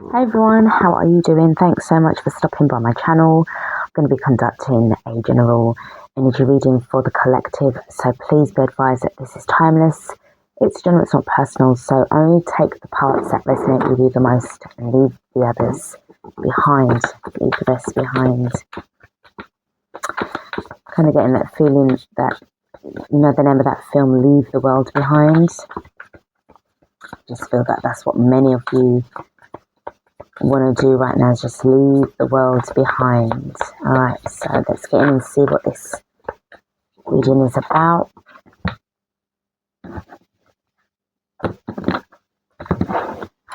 Hey everyone, how are you doing? Thanks so much for stopping by my channel. I'm going to be conducting a general energy reading for the collective, so please be advised that this is timeless. It's general, it's not personal, so only take the parts that resonate with you the most and leave the others behind. Leave the rest behind. Kind of getting that feeling that, you know, the name of that film, Leave the World Behind. Just feel that that's what many of you want to do right now, is just leave the world behind. Alright, so let's get in and see what this reading is about.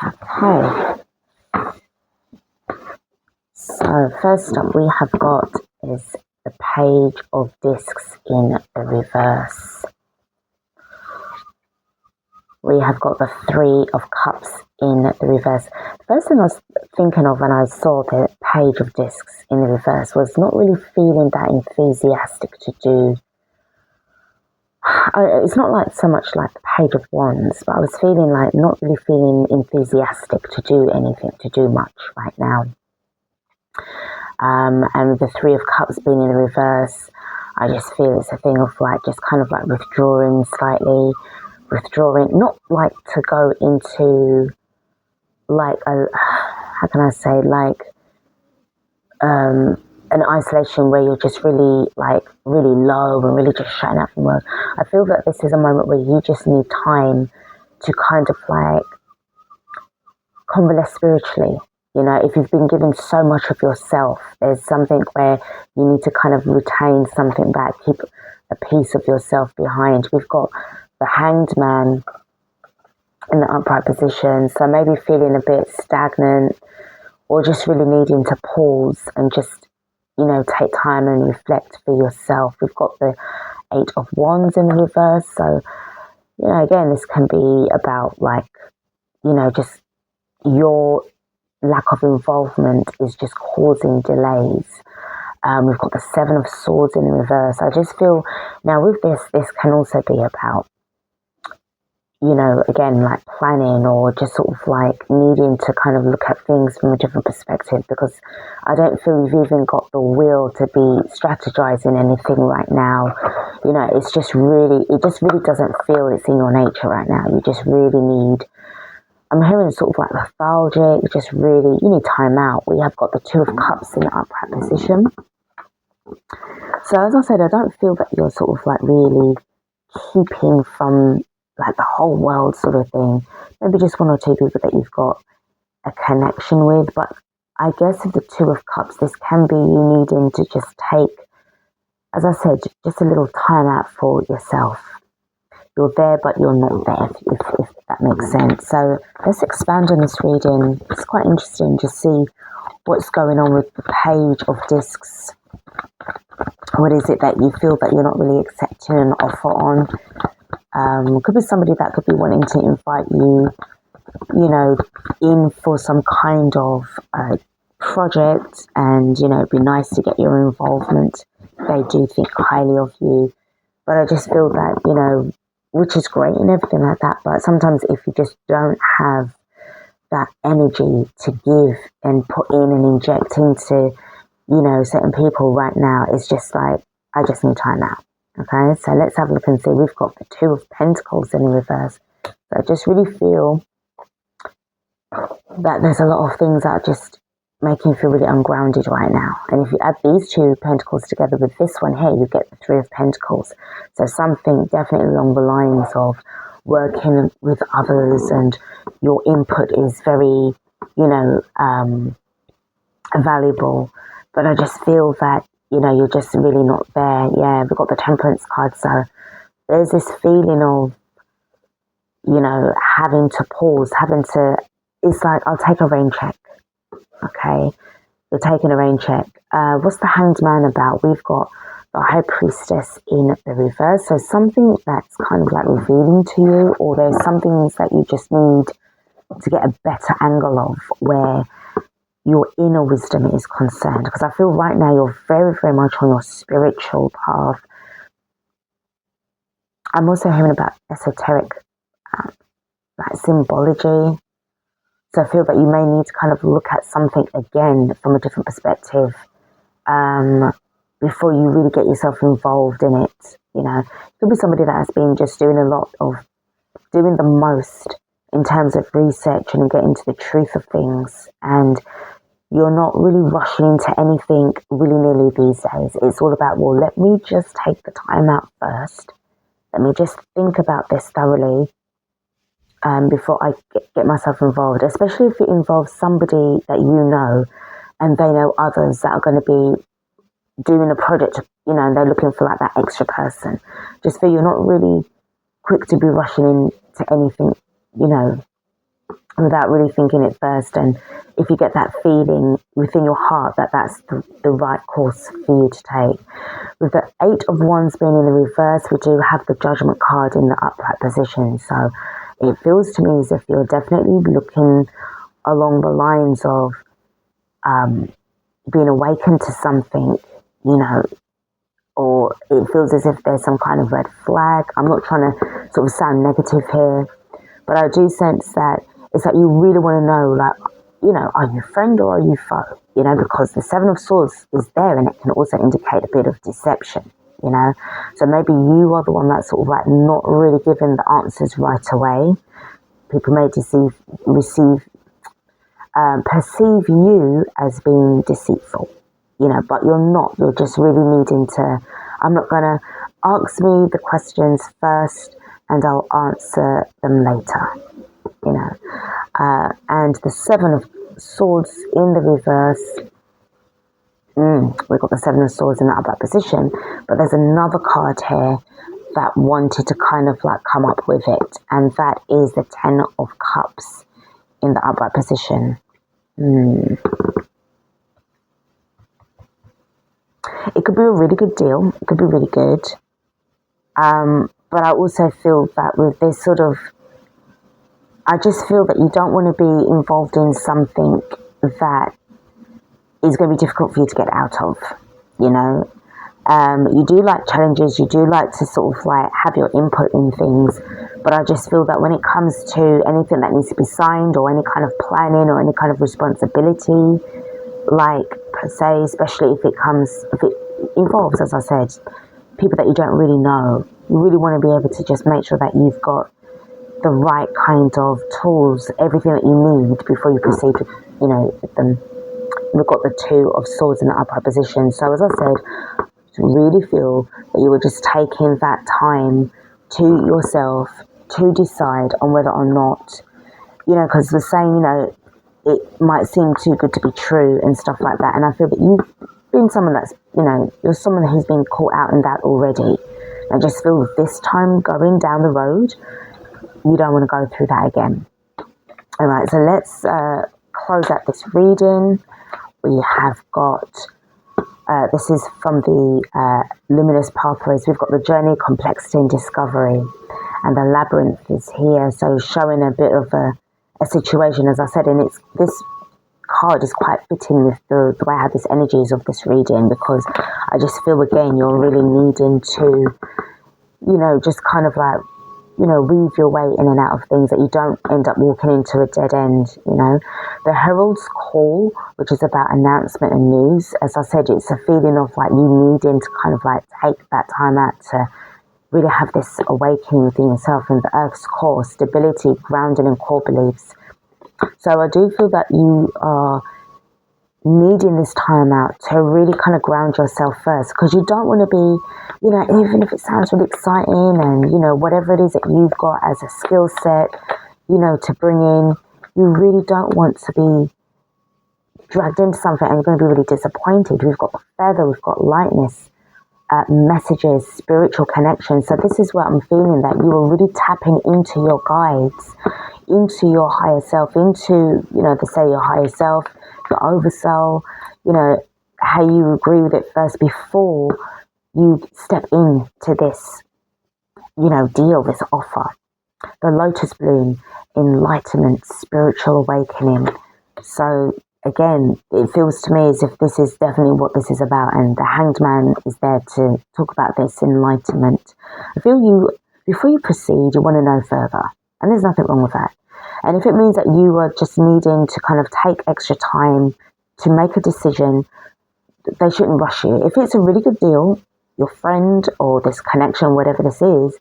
Okay, so first up we have got is the Page of Discs in the reverse. We have got the Three of Cups in the reverse. The first thing I was thinking of when I saw the Page of Discs in the reverse was not really feeling that enthusiastic to do. It's not like so much like the Page of Wands, but I was feeling like not really feeling enthusiastic to do anything, to do much right now. And the Three of Cups being in the reverse, I just feel it's a thing of like just kind of like withdrawing slightly. Withdrawing, not like to go into like a, how can I say, like an isolation where you're just really like really low and really just shutting out from the world. I feel that this is a moment where you just need time to kind of like convalesce spiritually. You know, if you've been given so much of yourself, there's something where you need to kind of retain something back, keep a piece of yourself behind. We've got the Hanged Man in the upright position, so maybe feeling a bit stagnant or just really needing to pause and just, you know, take time and reflect for yourself. We've got the Eight of Wands in the reverse, so, you know, again, this can be about like, you know, just your lack of involvement is just causing delays. We've got the Seven of Swords in the reverse. I just feel now with this can also be about, you know, again, like planning or just sort of like needing to kind of look at things from a different perspective, because I don't feel you've even got the will to be strategizing anything right now. You know, it's just really, it just really doesn't feel it's in your nature right now. You just really need, I'm hearing sort of like lethargic, just really, you need time out. We have got the Two of Cups in the upright position. So as I said, I don't feel that you're sort of like really keeping from like the whole world sort of thing. Maybe just one or two people that you've got a connection with. But I guess with the Two of Cups, this can be you needing to just take, as I said, just a little time out for yourself. You're there, but you're not there, if that makes sense. So let's expand on this reading. It's quite interesting to see what's going on with the Page of Discs. What is it that you feel that you're not really accepting an offer on? Could be somebody that could be wanting to invite you, you know, in for some kind of project, and, you know, it'd be nice to get your involvement. They do think highly of you, but I just feel that, you know, which is great and everything like that, but sometimes if you just don't have that energy to give and put in and inject into, you know, certain people right now, it's just like, I just need time out. Okay, so let's have a look and see. We've got the Two of Pentacles in the reverse. So I just really feel that there's a lot of things that are just making you feel really ungrounded right now. And if you add these two pentacles together with this one here, you get the Three of Pentacles. So something definitely along the lines of working with others, and your input is very, you know, valuable. But I just feel that, you know, you're just really not there. Yeah, we've got the Temperance card. So there's this feeling of, you know, having to pause, having to, it's like, I'll take a rain check. Okay, you're taking a rain check. What's the Hanged Man about? We've got the High Priestess in the reverse. So something that's kind of like revealing to you, or there's some things that you just need to get a better angle of where your inner wisdom is concerned, because I feel right now you're very, very much on your spiritual path. I'm also hearing about esoteric like symbology. So I feel that you may need to kind of look at something again from a different perspective before you really get yourself involved in it. It could be somebody that has been just doing the most in terms of research and getting to the truth of things, and you're not really rushing into anything willy-nilly these days. It's all about, well, let me just take the time out first. Let me just think about this thoroughly before I get myself involved, especially if it involves somebody that you know and they know others that are going to be doing a project, and they're looking for like that extra person. Just feel you're not really quick to be rushing into anything, without really thinking it first. And if you get that feeling within your heart that that's the right course for you to take. With the 8 of Wands being in the reverse, we do have the Judgment card in the upright position. So it feels to me as if you're definitely looking along the lines of being awakened to something, or it feels as if there's some kind of red flag. I'm not trying to sort of sound negative here, but I do sense that it's like you really want to know, like, are you friend or are you foe? Because the 7 of Swords is there and it can also indicate a bit of deception, So maybe you are the one that's sort of like not really giving the answers right away. People may perceive you as being deceitful, but you're not. You're just really needing to, I'm not going to ask me the questions first and I'll answer them later, and the 7 of Swords in the reverse, we've got the 7 of Swords in the upright position, but there's another card here that wanted to kind of like come up with it, and that is the 10 of Cups in the upright position. It could be a really good deal. It could be really good. But I also feel that with this sort of, I just feel that you don't want to be involved in something that is going to be difficult for you to get out of, You do like challenges, you do like to sort of like have your input in things, but I just feel that when it comes to anything that needs to be signed or any kind of planning or any kind of responsibility, like per se, especially if it involves, as I said, people that you don't really know, you really want to be able to just make sure that you've got the right kind of tools, everything that you need before you proceed with, with them. We've got the 2 of Swords in the upright position. So as I said, really feel that you were just taking that time to yourself to decide on whether or not, because the saying, it might seem too good to be true and stuff like that. And I feel that you've been someone that's, you're someone who's been caught out in that already. I just feel this time going down the road, you don't want to go through that again. All right, so let's close out this reading. We have got, this is from the Luminous Pathways. We've got the Journey, Complexity and Discovery. And the Labyrinth is here. So showing a bit of a situation, as I said, and this card is quite fitting with the way I have this energies of this reading, because I just feel, again, you're really needing to, just kind of like, weave your way in and out of things, that you don't end up walking into a dead end, The Herald's Call, which is about announcement and news. As I said, it's a feeling of like you needing to kind of like take that time out to really have this awakening within yourself. And the Earth's Core, stability, grounding and core beliefs. So I do feel that you are needing this time out to really kind of ground yourself first, because you don't want to be, even if it sounds really exciting and, whatever it is that you've got as a skill set, to bring in, you really don't want to be dragged into something and you're going to be really disappointed. We've got the Feather, we've got lightness, messages, spiritual connections. So this is where I'm feeling that you are really tapping into your guides, into your higher self, into, they say your higher self, your oversoul, how you agree with it first before you step into this, deal, this offer. The Lotus Bloom, enlightenment, spiritual awakening. So again, it feels to me as if this is definitely what this is about, and the Hanged Man is there to talk about this enlightenment. I feel before you proceed, you want to know further, and there's nothing wrong with that. And if it means that you are just needing to kind of take extra time to make a decision, they shouldn't rush you. If it's a really good deal, your friend or this connection, whatever this is,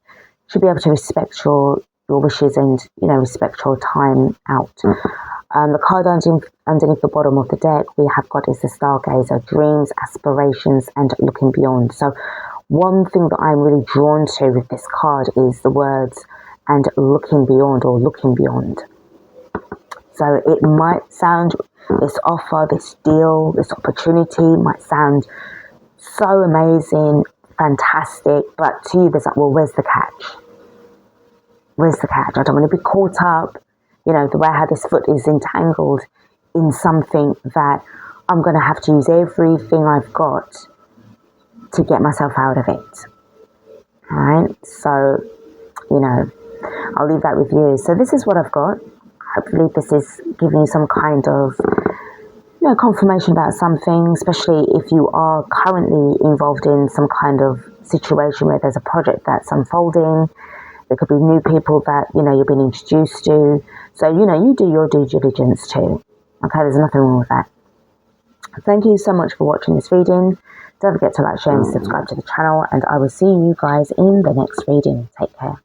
should be able to respect your wishes and, respect your time out. The card underneath the bottom of the deck we have got is the Stargazer, dreams, aspirations, and looking beyond. So one thing that I'm really drawn to with this card is the words and looking beyond, or looking beyond. So it might sound, this offer, this deal, this opportunity might sound so amazing, fantastic, but to you there's like, well, where's the catch? Where's the catch? I don't want to be caught up, the way how this foot is entangled in something that I'm going to have to use everything I've got to get myself out of it. All right? So, I'll leave that with you. So this is what I've got. Hopefully this is giving you some kind of confirmation about something, especially if you are currently involved in some kind of situation where there's a project that's unfolding. There could be new people that, you've been introduced to. So, you do your due diligence too. Okay, there's nothing wrong with that. Thank you so much for watching this reading. Don't forget to like, share and subscribe to the channel, and I will see you guys in the next reading. Take care.